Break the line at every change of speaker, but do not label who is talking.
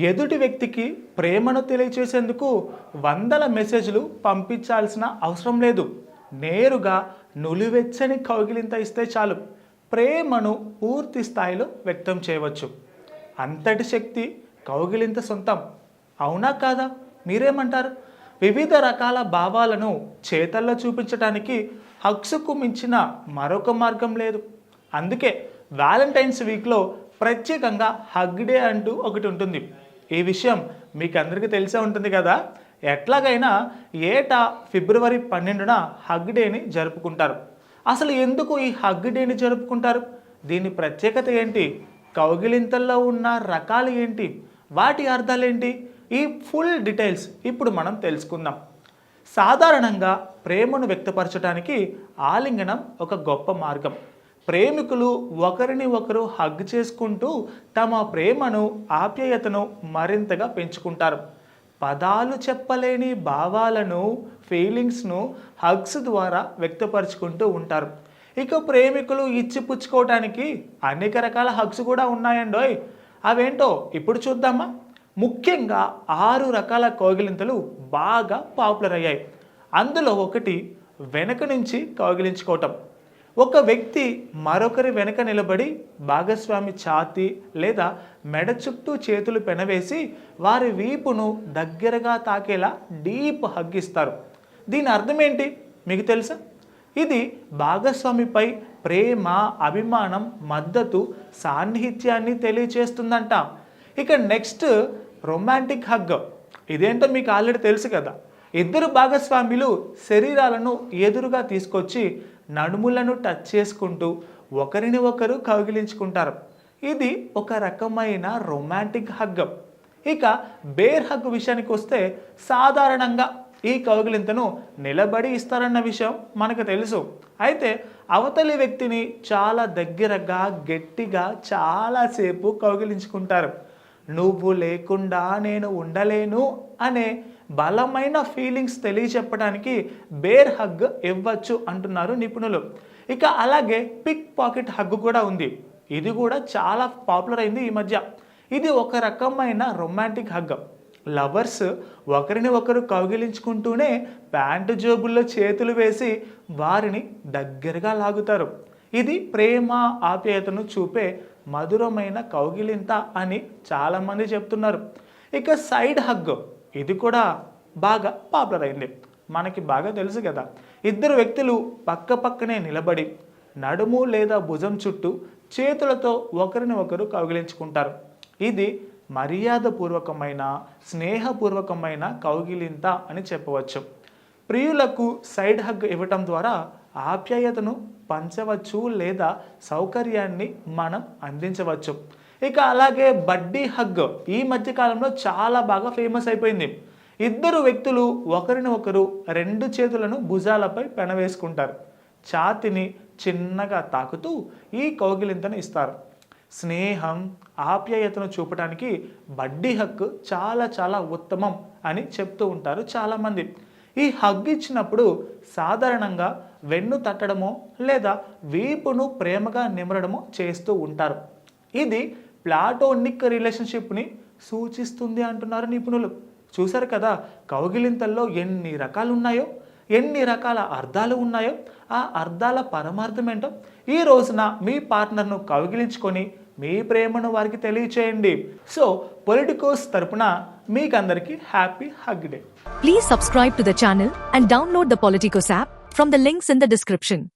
ఎదుటి వ్యక్తికి ప్రేమను తెలియచేసేందుకు వందల మెసేజ్లు పంపించాల్సిన అవసరం లేదు. నేరుగా నులివెచ్చని కౌగిలింత ఇస్తే చాలు ప్రేమను పూర్తి స్థాయిలో వ్యక్తం చేయవచ్చు. అంతటి శక్తి కౌగిలింత సొంతం. అవునా కాదా? మీరేమంటారు? వివిధ రకాల భావాలను చేతల్లో చూపించడానికి హగ్స్కు మించిన మరొక మార్గం లేదు. అందుకే వ్యాలంటైన్స్ వీక్లో ప్రత్యేకంగా హగ్ డే అంటూ ఒకటి ఉంటుంది. ఈ విషయం మీకు అందరికీ తెలిసే ఉంటుంది కదా. ఎట్లాగైనా ఏటా ఫిబ్రవరి 12న హగ్ డేని జరుపుకుంటారు. అసలు ఎందుకు ఈ హగ్ డేని జరుపుకుంటారు? దీని ప్రత్యేకత ఏంటి? కౌగిలింతల్లో ఉన్న రకాలు ఏంటి? వాటి అర్థాలు ఏంటి? ఈ ఫుల్ డీటెయిల్స్ ఇప్పుడు మనం తెలుసుకుందాం. సాధారణంగా ప్రేమను వ్యక్తపరచడానికి ఆలింగనం ఒక గొప్ప మార్గం. ప్రేమికులు ఒకరిని ఒకరు హగ్ చేసుకుంటూ తమ ప్రేమను ఆప్యాయతను మరింతగా పెంచుకుంటారు. పదాలు చెప్పలేని భావాలను ఫీలింగ్స్ను హగ్స్ ద్వారా వ్యక్తపరుచుకుంటూ ఉంటారు. ఇక ప్రేమికులు ఇచ్చిపుచ్చుకోవడానికి అనేక రకాల హగ్స్ కూడా ఉన్నాయండోయ్. అవేంటో ఇప్పుడు చూద్దామా. ముఖ్యంగా 6 రకాల కౌగిలింతలు బాగా పాపులర్ అయ్యాయి. అందులో ఒకటి వెనక నుంచి కౌగిలించుకోవటం. ఒక వ్యక్తి మరొకరి వెనక నిలబడి భాగస్వామి ఛాతీ లేదా మెడ చుట్టూ చేతులు పెనవేసి వారి వీపును దగ్గరగా తాకేలా డీప్ హగ్ ఇస్తారు. దీని అర్థం ఏంటి మీకు తెలుసా? ఇది భాగస్వామిపై ప్రేమ, అభిమానం, మద్దతు, సాన్నిహిత్యాన్ని తెలియచేస్తుందంట. ఇక నెక్స్ట్ రొమాంటిక్ హగ్. ఇదేంటో మీకు ఆల్రెడీ తెలుసు కదా. ఇద్దరు భాగస్వాములు శరీరాలను ఎదురుగా తీసుకొచ్చి నడుములను టచ్ చేసుకుంటూ ఒకరిని ఒకరు కౌగిలించుకుంటారు. ఇది ఒక రకమైన రొమాంటిక్ హగ్. ఇక బేర్ హగ్ విషయానికి వస్తే సాధారణంగా ఈ కౌగిలింతను నిలబడి ఇస్తారన్న విషయం మనకు తెలుసు. అయితే అవతలి వ్యక్తిని చాలా దగ్గరగా గట్టిగా చాలాసేపు కౌగిలించుకుంటారు. నువ్వు లేకుండా నేను ఉండలేను అనే బలమైన ఫీలింగ్స్ తెలియచెప్పడానికి బేర్ హగ్ ఇవ్వచ్చు అంటున్నారు నిపుణులు. ఇక అలాగే పిక్ పాకెట్ హగ్ కూడా ఉంది. ఇది కూడా చాలా పాపులర్ అయింది ఈ మధ్య. ఇది ఒక రకమైన రొమాంటిక్ హగ్. లవర్స్ ఒకరిని ఒకరు కౌగిలించుకుంటూనే ప్యాంటు జేబుల్లో చేతులు వేసి వారిని దగ్గరగా లాగుతారు. ఇది ప్రేమ, ఆప్యాయతను చూపే మధురమైన కౌగిలింత అని చాలామంది చెప్తున్నారు. ఇక సైడ్ హగ్, ఇది కూడా బాగా పాపులర్ అయింది. మనకి బాగా తెలుసు కదా. ఇద్దరు వ్యక్తులు పక్క పక్కనే నిలబడి నడుము లేదా భుజం చుట్టూ చేతులతో ఒకరిని ఒకరు కౌగిలించుకుంటారు. ఇది మర్యాదపూర్వకమైన, స్నేహపూర్వకమైన కౌగిలింత అని చెప్పవచ్చు. ప్రియులకు సైడ్ హగ్ ఇవ్వటం ద్వారా ఆప్యాయతను పంచవచ్చు లేదా సౌకర్యాన్ని మనం అందించవచ్చు. ఇక అలాగే బడ్డీ హగ్ ఈ మధ్యకాలంలో చాలా బాగా ఫేమస్ అయిపోయింది. ఇద్దరు వ్యక్తులు ఒకరిని ఒకరు 2 చేతులను భుజాలపై పెనవేసుకుంటారు. ఛాతిని చిన్నగా తాకుతూ ఈ కౌగిలింతను ఇస్తారు. స్నేహం, ఆప్యాయతను చూపడానికి బడ్డీ హగ్ చాలా చాలా ఉత్తమం అని చెప్తూ ఉంటారు చాలామంది. ఈ హగ్ ఇచ్చినప్పుడు సాధారణంగా వెన్ను తట్టడమో లేదా వీపును ప్రేమగా నిమరడమో చేస్తూ ఉంటారు. ఇది ప్లాటోనిక్ రిలేషన్షిప్ని సూచిస్తుంది అంటున్నారు నిపుణులు. చూసారు కదా కౌగిలింతల్లో ఎన్ని రకాలు ఉన్నాయో, ఎన్ని రకాల అర్థాలు ఉన్నాయో. ఆ అర్థాల పరమార్థం ఏంటో ఈ రోజున మీ పార్ట్నర్ను కౌగిలించుకొని మీ ప్రేమను వారికి తెలియచేయండి. సో పొలిటికోస్ తరపున మీకందరికీ happy hug day.
Please subscribe to the channel and download the Politicos app from the links in the description.